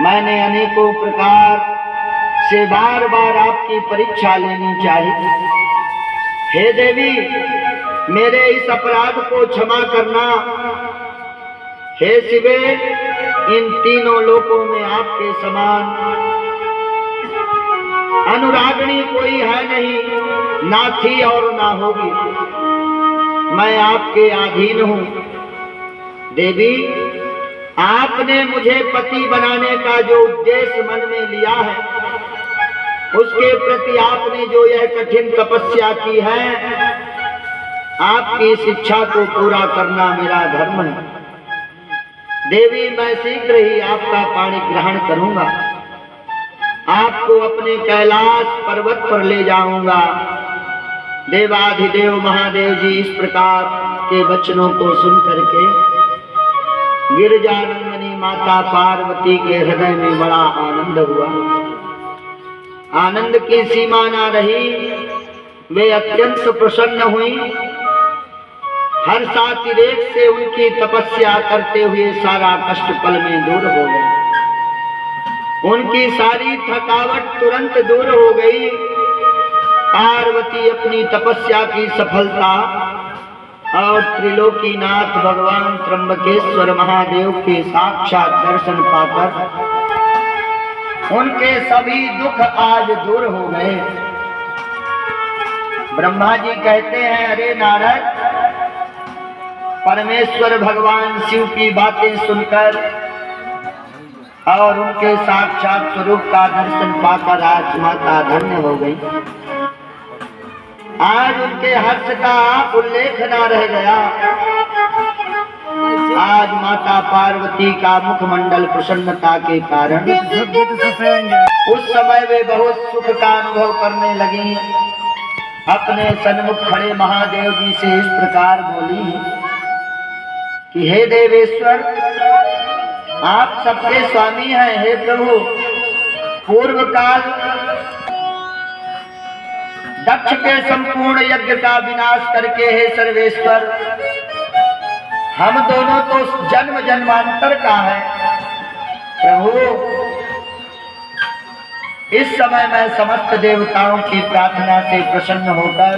मैंने अनेकों प्रकार से बार बार आपकी परीक्षा लेनी चाहिए। हे देवी, मेरे इस अपराध को क्षमा करना। हे शिवे, इन तीनों लोकों में आपके समान अनुरागिणी कोई है नहीं, ना थी और ना होगी। मैं आपके अधीन हूँ। देवी, आपने मुझे पति बनाने का जो उद्देश्य मन में लिया है, उसके प्रति आपने जो यह कठिन तपस्या की है, आपकी शिक्षा को पूरा करना मेरा धर्म है। देवी, मैं शीघ्र ही आपका पाणी ग्रहण करूंगा, आपको अपने कैलाश पर्वत पर ले जाऊंगा। देवाधिदेव महादेव जी इस प्रकार के वचनों को सुन करके गिरिजानंदिनी माता पार्वती के हृदय में बड़ा आनंद हुआ। आनंद की सीमा ना रही, वे अत्यंत प्रसन्न हुई। हर सातिरेक से उनकी तपस्या करते हुए सारा कष्ट पल में दूर हो गया। उनकी सारी थकावट तुरंत दूर हो गई। पार्वती अपनी तपस्या की सफलता और त्रिलोकीनाथ भगवान त्र्यंबकेश्वर महादेव के साक्षात दर्शन पाकर उनके सभी दुख आज दूर हो गए। ब्रह्मा जी कहते हैं, अरे नारद, परमेश्वर भगवान शिव की बातें सुनकर और उनके साक्षात स्वरूप का दर्शन पाकर आज माता धन्य हो गई। आज उनके हर्ष का उल्लेख न रह गया। आज माता पार्वती का मुखमंडल प्रसन्नता के कारण उस समय वे बहुत सुख का अनुभव करने लगी। अपने सन्मुख खड़े महादेव जी से इस प्रकार बोली कि हे देवेश्वर, आप सबके स्वामी हैं। हे प्रभु, पूर्व काल दक्ष के संपूर्ण यज्ञ का विनाश करके हे सर्वेश्वर, हम दोनों तो जन्म जन्मांतर का है। प्रभु, इस समय मैं समस्त देवताओं की प्रार्थना से प्रसन्न होकर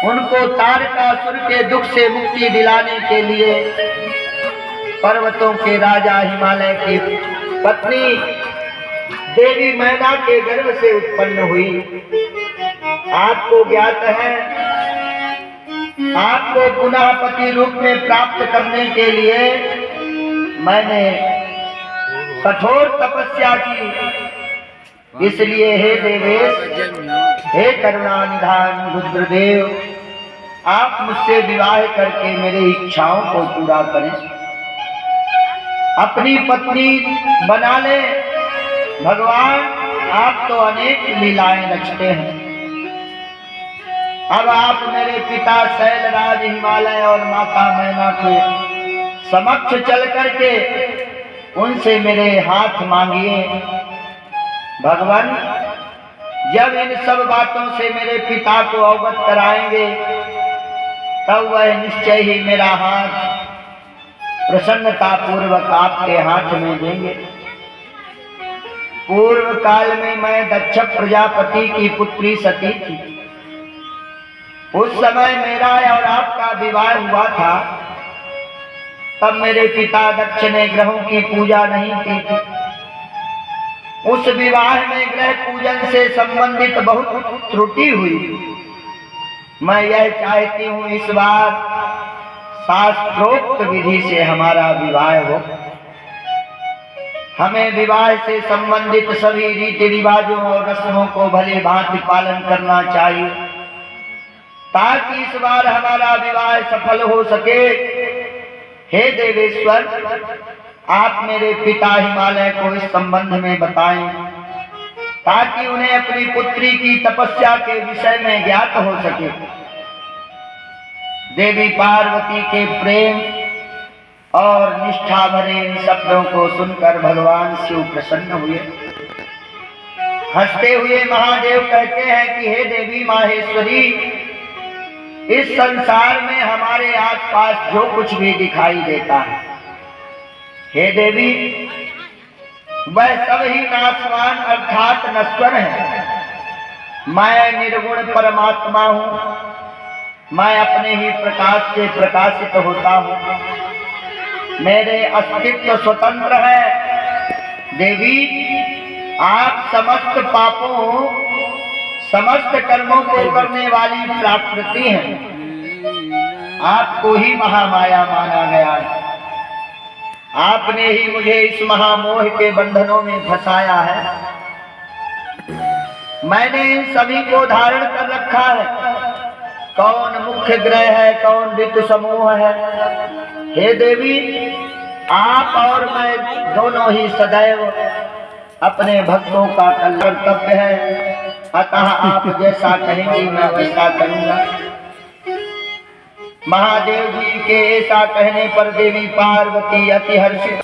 उनको तारकासुर के दुख से मुक्ति दिलाने के लिए पर्वतों के राजा हिमालय की पत्नी देवी मैना के गर्भ से उत्पन्न हुई। आपको ज्ञात है, आपको पुनः पति रूप में प्राप्त करने के लिए मैंने कठोर तपस्या की। इसलिए हे देवेश, हे करुणा निधान रुद्रदेव, आप मुझसे विवाह करके मेरी इच्छाओं को पूरा करें, अपनी पत्नी बना ले। भगवान, आप तो अनेक लीलाएं रचते हैं। अब आप मेरे पिता शैलराज हिमालय और माता मैना के समक्ष चल करके उनसे मेरे हाथ मांगिए। भगवान, जब इन सब बातों से मेरे पिता को अवगत कराएंगे, तब वह निश्चय ही मेरा हाथ प्रसन्नता पूर्वक आपके हाथ में देंगे। पूर्व काल में मैं दक्ष प्रजापति की पुत्री सती थी। उस समय मेरा और आपका विवाह हुआ था। तब मेरे पिता दक्ष ने ग्रहों की पूजा नहीं की थी। उस विवाह में ग्रह पूजन से संबंधित बहुत त्रुटि हुई। मैं यह चाहती हूँ इस बार शास्त्रोक्त विधि से हमारा विवाह हो। हमें विवाह से संबंधित सभी रीति रिवाजों और रस्मों को भली भांति पालन करना चाहिए, ताकि इस बार हमारा विवाह सफल हो सके। हे देवेश्वर, आप मेरे पिता हिमालय को इस संबंध में बताएं, ताकि उन्हें अपनी पुत्री की तपस्या के विषय में ज्ञात हो सके। देवी पार्वती के प्रेम और निष्ठा भरे इन शब्दों को सुनकर भगवान शिव प्रसन्न हुए। हंसते हुए महादेव कहते हैं कि हे देवी माहेश्वरी, इस संसार में हमारे आसपास जो कुछ भी दिखाई देता है, हे देवी, वह सब ही नाशवान अर्थात नश्वर है। मैं निर्गुण परमात्मा हूँ, मैं अपने ही प्रकाश से प्रकाशित होता हूँ, मेरे अस्तित्व स्वतंत्र है। देवी, आप समस्त पापों समस्त कर्मों को करने वाली प्राकृति हैं। आपको ही महामाया माना गया है। आपने ही मुझे इस महामोह के बंधनों में फंसाया है। मैंने इन सभी को धारण कर रखा है। कौन मुख्य ग्रह है, कौन ऋतु समूह है। हे देवी, आप और मैं दोनों ही सदैव अपने भक्तों का कर्तव्य है, अतः आप जैसा कहेंगे मैं वैसा करूंगा। महादेव जी के ऐसा कहने पर देवी पार्वती अति हर्षित।